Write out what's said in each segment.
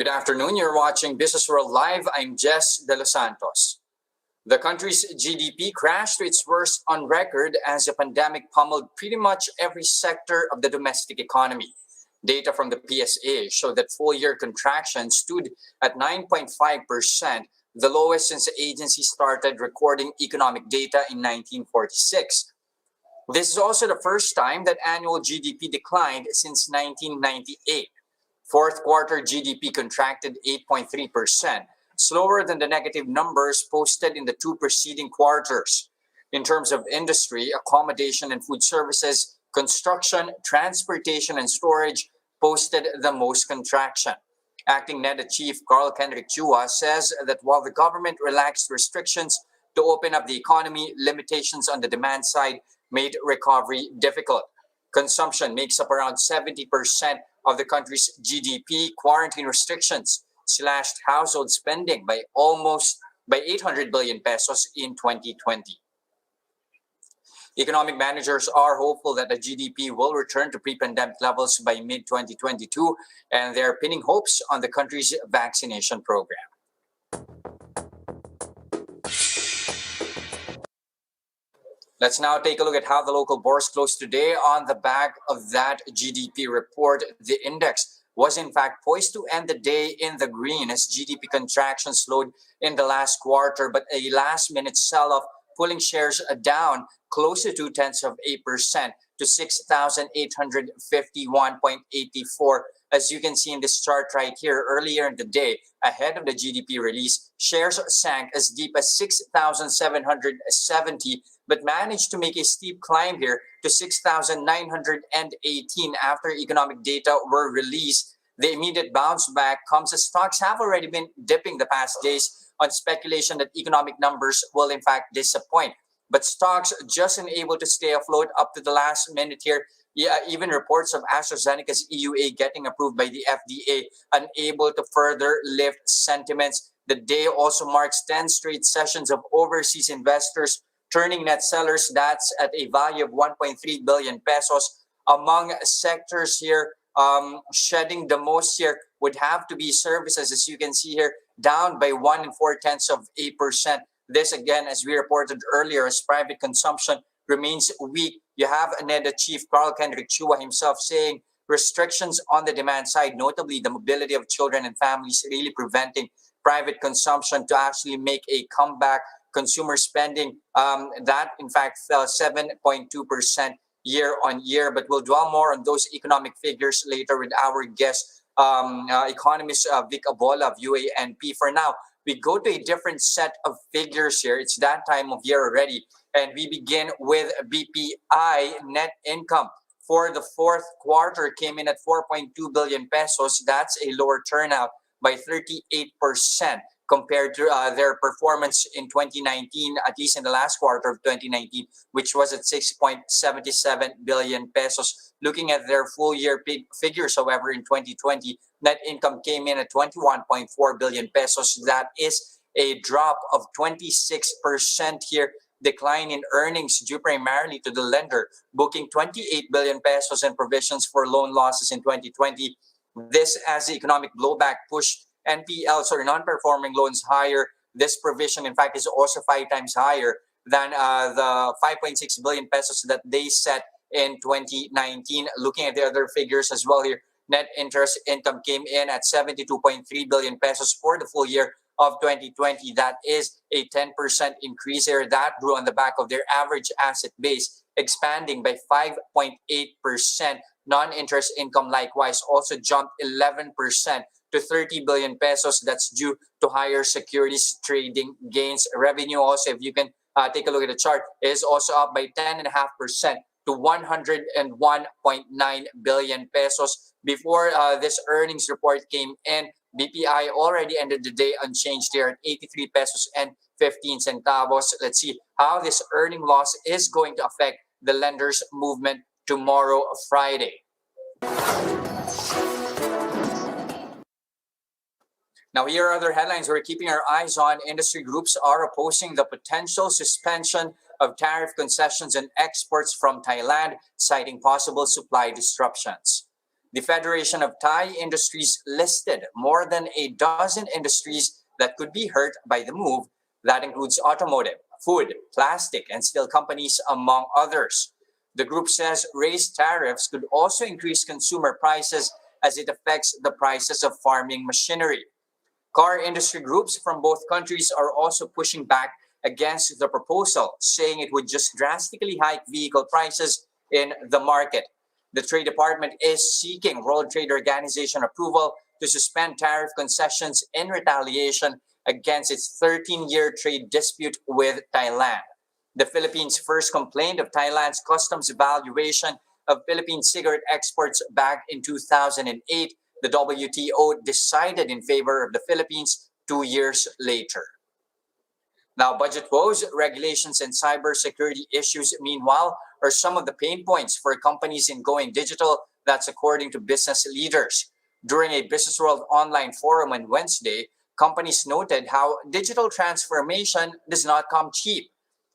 Good afternoon. You're watching Business World Live. I'm Jes Delos Santos. The country's GDP crashed to its worst on record as the pandemic pummeled pretty much every sector of the domestic economy. Data from the PSA showed that full-year contraction stood at 9.5%, the lowest since the agency started recording economic data in 1946. This is also the first time that annual GDP declined since 1998. Fourth quarter GDP contracted 8.3%, slower than the negative numbers posted in the two preceding quarters. In terms of industry, accommodation and food services, construction, transportation, and storage posted the most contraction. Acting NEDA Chief Carl Kendrick Chua says that while the government relaxed restrictions to open up the economy, limitations on the demand side made recovery difficult. Consumption makes up around 70% of the country's GDP. Quarantine restrictions slashed household spending by 800 billion pesos in 2020. Economic managers are hopeful that the GDP will return to pre-pandemic levels by mid-2022, and they're pinning hopes on the country's vaccination program. Let's now take a look at how the local bourse closed today. On the back of that GDP report, the index was in fact poised to end the day in the green as GDP contraction slowed in the last quarter, but a last-minute sell-off pulling shares down close to 0.2% to 6,851.84. As you can see in this chart right here, earlier in the day, ahead of the GDP release, shares sank as deep as 6,770, but managed to make a steep climb here to 6,918 after economic data were released. The immediate bounce back comes as stocks have already been dipping the past days on speculation that economic numbers will in fact disappoint. But stocks just unable to stay afloat up to the last minute here. Yeah, even reports of AstraZeneca's EUA getting approved by the FDA, unable to further lift sentiments. The day also marks 10 straight sessions of overseas investors turning net sellers. That's at a value of 1.3 billion pesos. Among sectors here, shedding the most here would have to be services, as you can see here, down by 1.4%. This again, as we reported earlier, as private consumption remains weak. You have NEDA Chief Carl Kendrick Chua himself saying restrictions on the demand side, notably the mobility of children and families, really preventing private consumption to actually make a comeback. Consumer spending, that in fact fell 7.2% year on year, but we'll dwell more on those economic figures later with our guest, economist Vic Abola of UANP. For now, we go to a different set of figures here. It's that time of year already, and we begin with BPI. Net income for the fourth quarter came in at 4.2 billion pesos. That's a lower turnout by 38% compared to their performance in 2019, at least in the last quarter of 2019, which was at 6.77 billion pesos. Looking at their full year figures, however, in 2020, net income came in at 21.4 billion pesos. That is a drop of 26% here. Decline in earnings due primarily to the lender booking 28 billion pesos in provisions for loan losses in 2020. This as the economic blowback pushed NPLs or non-performing loans higher. This provision, in fact, is also 5 times higher than the 5.6 billion pesos that they set in 2019. Looking at the other figures as well here, net interest income came in at 72.3 billion pesos for the full year of 2020. That is a 10% increase here. That grew on the back of their average asset base expanding by 5.8%. Non-interest income likewise also jumped 11% to 30 billion pesos. That's due to higher securities trading gains. Revenue also, if you can take a look at the chart, is also up by 10.5% to 101.9 billion pesos. Before this earnings report came in, BPI already ended the day unchanged there at 83 pesos and 15 centavos. Let's see how this earning loss is going to affect the lender's movement tomorrow, Friday. Now, here are other headlines we're keeping our eyes on. Industry groups are opposing the potential suspension of tariff concessions and exports from Thailand, citing possible supply disruptions. The Federation of Thai Industries listed more than a dozen industries that could be hurt by the move. That includes automotive, food, plastic, and steel companies, among others. The group says raised tariffs could also increase consumer prices as it affects the prices of farming machinery. Car industry groups from both countries are also pushing back against the proposal, saying it would just drastically hike vehicle prices in the market. The Trade Department is seeking World Trade Organization approval to suspend tariff concessions in retaliation against its 13-year trade dispute with Thailand. The Philippines first complained of Thailand's customs evaluation of Philippine cigarette exports back in 2008. The WTO decided in favor of the Philippines 2 years later. Now, budget woes, regulations, and cybersecurity issues, meanwhile, are some of the pain points for companies in going digital. That's according to business leaders. During a Business World online forum on Wednesday, companies noted how digital transformation does not come cheap.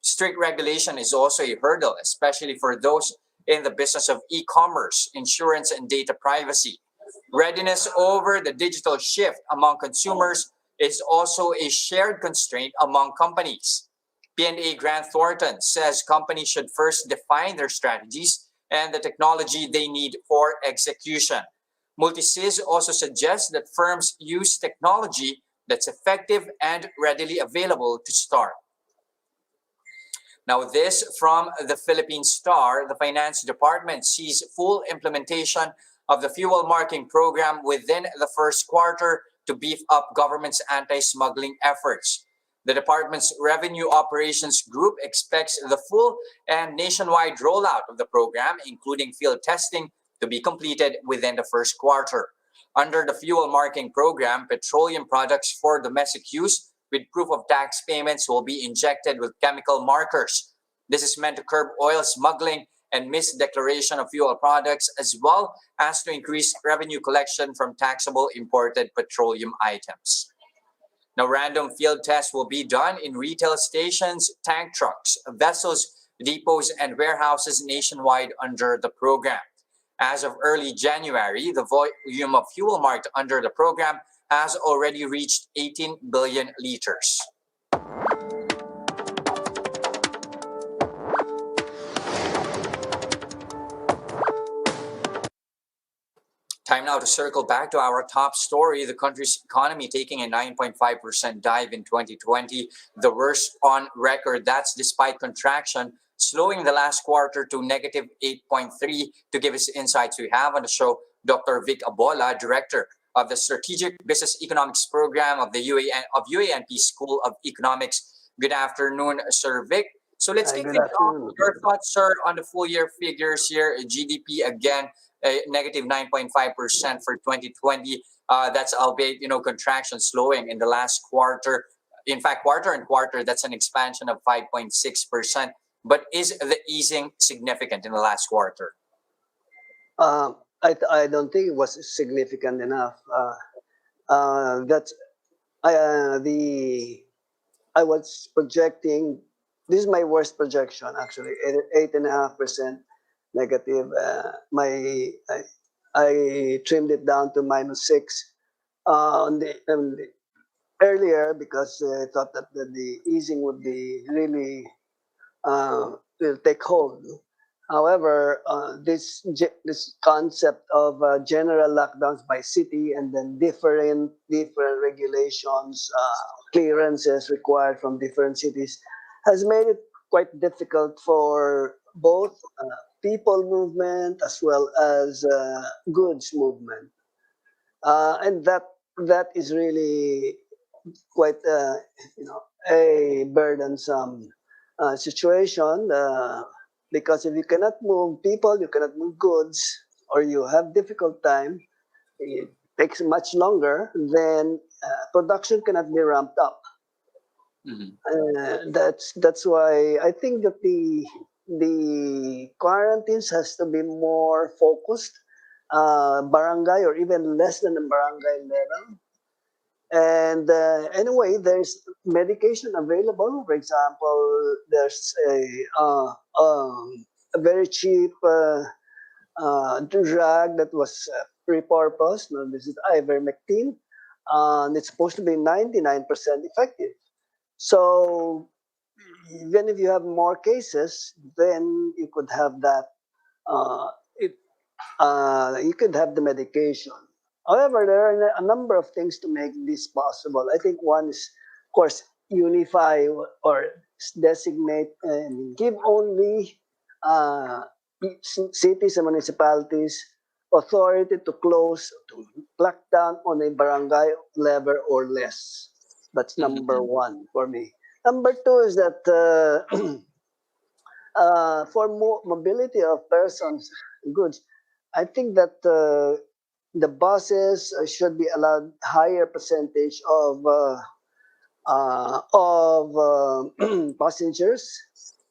Strict regulation is also a hurdle, especially for those in the business of e-commerce, insurance, and data privacy. Readiness over the digital shift among consumers is also a shared constraint among companies. PNA Grant Thornton says companies should first define their strategies and the technology they need for execution. Multisis also suggests that firms use technology that's effective and readily available to start. Now, this from the Philippine Star, the Finance Department sees full implementation of the fuel marking program within the first quarter to beef up government's anti-smuggling efforts. The department's Revenue Operations Group expects the full and nationwide rollout of the program, including field testing, to be completed within the first quarter. Under the fuel marking program, petroleum products for domestic use with proof of tax payments will be injected with chemical markers. This is meant to curb oil smuggling and misdeclaration of fuel products, as well as to increase revenue collection from taxable imported petroleum items. Now, random field tests will be done in retail stations, tank trucks, vessels, depots, and warehouses nationwide under the program. As of early January, the volume of fuel marked under the program has already reached 18 billion liters. Time now to circle back to our top story. The country's economy taking a 9.5% dive in 2020, the worst on record. That's despite contraction, slowing the last quarter to negative 8.3. To give us insights, we have on the show Dr. Vic Abola, Director of the Strategic Business Economics Program of the UANP School of Economics. Good afternoon, Sir Vic. So let's Hi, kick good things off. afternoon. Your thoughts, sir, on the full year figures here. GDP again, negative 9.5% for 2020. That's albeit, contraction slowing in the last quarter. In fact, quarter and quarter, that's an expansion of 5.6%. But is the easing significant in the last quarter? I don't think it was significant enough. That's the I was projecting. This is my worst projection actually. 8.5% negative. I trimmed it down to -6 on the earlier because I thought that the easing would be really will take hold. However, this concept of general lockdowns by city and then different regulations, clearances required from different cities, has made it quite difficult for both people movement as well as goods movement, and that is really quite a burdensome situation. Because if you cannot move people, you cannot move goods, or you have difficult time, it takes much longer, then production cannot be ramped up. That's why I think that the quarantines has to be more focused, barangay or even less than a barangay level. And anyway, there's medication available. For example, there's a very cheap drug that was repurposed. No, this is ivermectin, and it's supposed to be 99% effective. So even if you have more cases, then you could have that. Uh, it, you could have the medication. However, there are a number of things to make this possible. I think one is, of course, unify or designate and give only uh, cities and municipalities authority to close, to lock down on a barangay level or less. That's number Mhm. one for me. Number two is that for mobility of persons and goods, I think that the buses should be allowed higher percentage of passengers,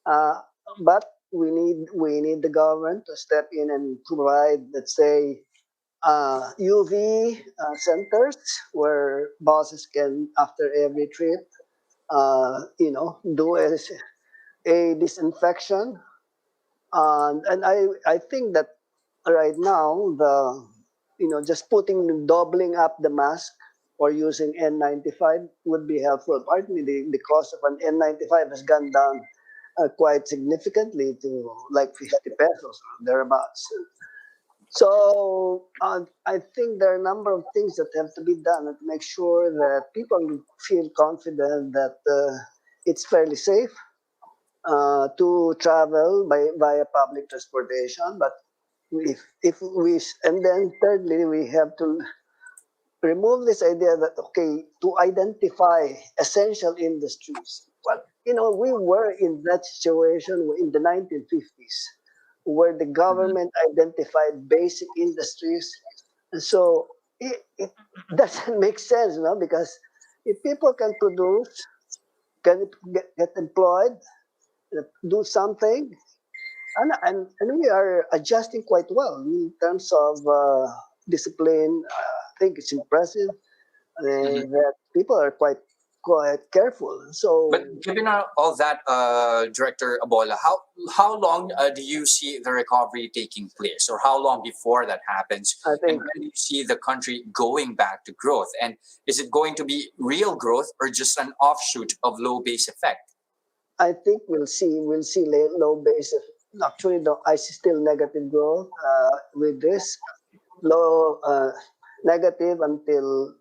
uh, but we need the government to step in and provide, let's say, UV centers where buses can, after every trip, do a disinfection. And I think that right now just doubling up the mask or using N95 would be helpful. Partly the cost of an N95 has gone down quite significantly to like 50 pesos or thereabouts. So I think there are a number of things that have to be done to make sure that people feel confident that it's fairly safe to travel via public transportation. But if we and then thirdly, we have to remove this idea that, okay, to identify essential industries. Well, we were in that situation in the 1950s where the Mhm. government identified basic industries. And so it doesn't make sense, because if people can produce, can get employed, do something, and we are adjusting quite well in terms of discipline. I think it's impressive Mhm. that people are quite careful. So But given all that, Director Abola, how long do you see the recovery taking place, or how long before that happens, I and think when do you see the country going back to growth? And is it going to be real growth or just an offshoot of low base effect? we'll see low base. Actually, I see still negative growth with this low negative until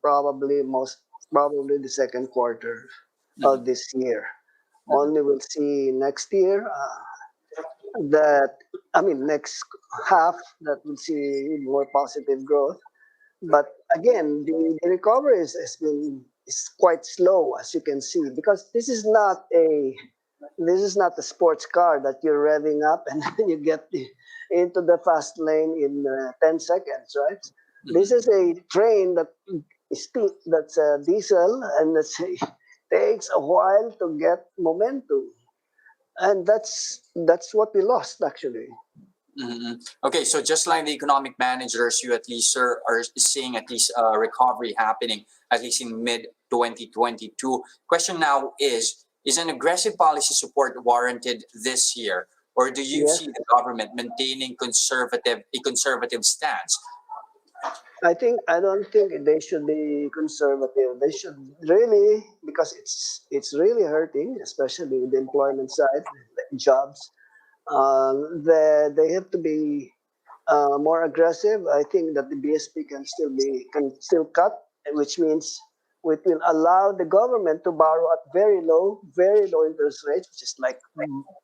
most probably the second quarter of Mhm. this year. Mhm. Only we'll see next year that I mean next half that we'll see more positive growth. But again, the recovery is quite slow, as you can see, because this is not a sports car that you're revving up and you get into the fast lane in 10 seconds, right? This Mhm. is a train that's a diesel, and takes a while to get momentum, and that's what we lost actually. Mhm. Okay, so just like the economic managers, you at least, sir, are seeing at least recovery happening at least in mid 2022. Question now is an aggressive policy support warranted this year, or do you Yes, see the government maintaining conservative stance? I don't think they should be conservative. They should really, because it's really hurting, especially the employment side, like jobs. They have to be more aggressive. I think that the BSP can still cut, which means it will allow the government to borrow at very low interest rates, which is like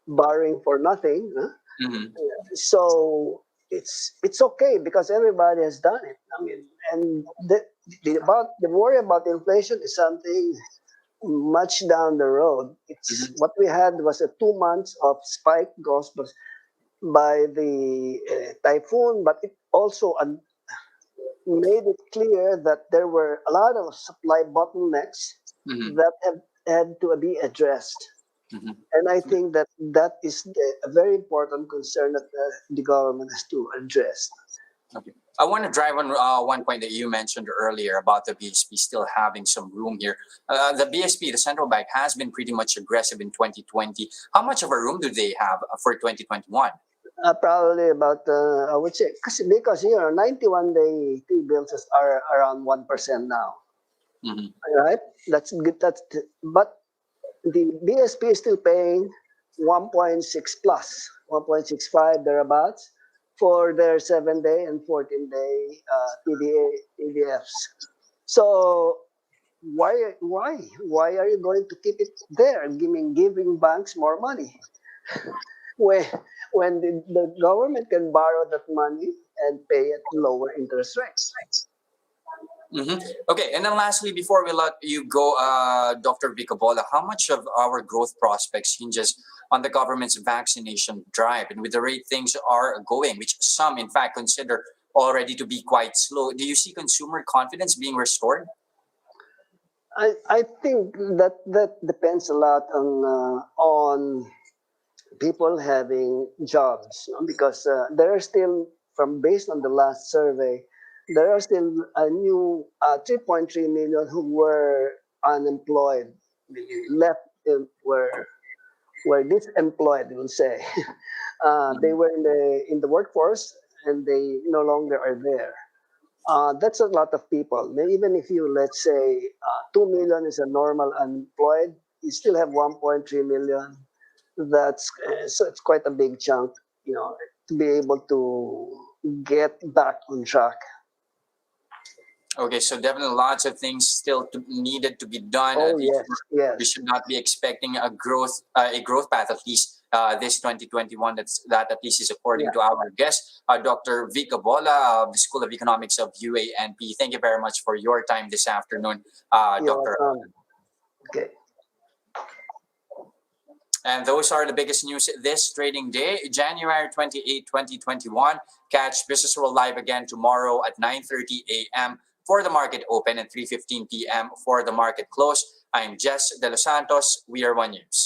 borrowing for nothing. Huh? Mhm. So it's okay because everybody has done it. I mean, and the worry about inflation is something much down the road. It's Mhm. what we had was a 2 months of spike caused by the typhoon, but it also made it clear that there were a lot of supply bottlenecks Mhm. that have had to be addressed. Mhm. And I think that is a very important concern that the government has to address. Okay. I want to drive on one point that you mentioned earlier about the BSP still having some room here. The BSP, the central bank, has been pretty much aggressive in 2020. How much of a room do they have for 2021? Probably about, I would say, because 91-day T-bills are around 1% now, Mhm. right? That's good. But the BSP is still paying 1.6 plus, 1.65 thereabouts for their 7-day and 14-day TDFs. So why are you going to keep it there, giving banks more money when the government can borrow that money and pay at lower interest rates? Mhm. Okay, and then lastly, before we let you go, Dr. Vic Abola, how much of our growth prospects hinges on the government's vaccination drive? And with the rate things are going, which some in fact consider already to be quite slow, do you see consumer confidence being restored? I think that depends a lot on people having jobs, no? Because there are still, from based on the last survey, there are still a new 3.3 million who were unemployed, left were disemployed, we'll say. They Mhm. were in the workforce and they no longer are there. That's a lot of people. Even if you, let's say, 2 million is a normal unemployed, you still have 1.3 million. That's so it's quite a big chunk, to be able to get back on track. Okay, so definitely lots of things still needed to be done. Oh These yes, we yes, should not be expecting a growth path at least this 2021. That at least is according yeah. to our guest, Dr. Vic Abola of the School of Economics of UANP. Thank you very much for your time this afternoon, You're Dr. welcome. Okay. And those are the biggest news this trading day, January 28, 2021. Catch Business World Live again tomorrow at 9:30 a.m. for the market open and 3:15 p.m. for the market close. I'm Jes Delos Santos. We are One News.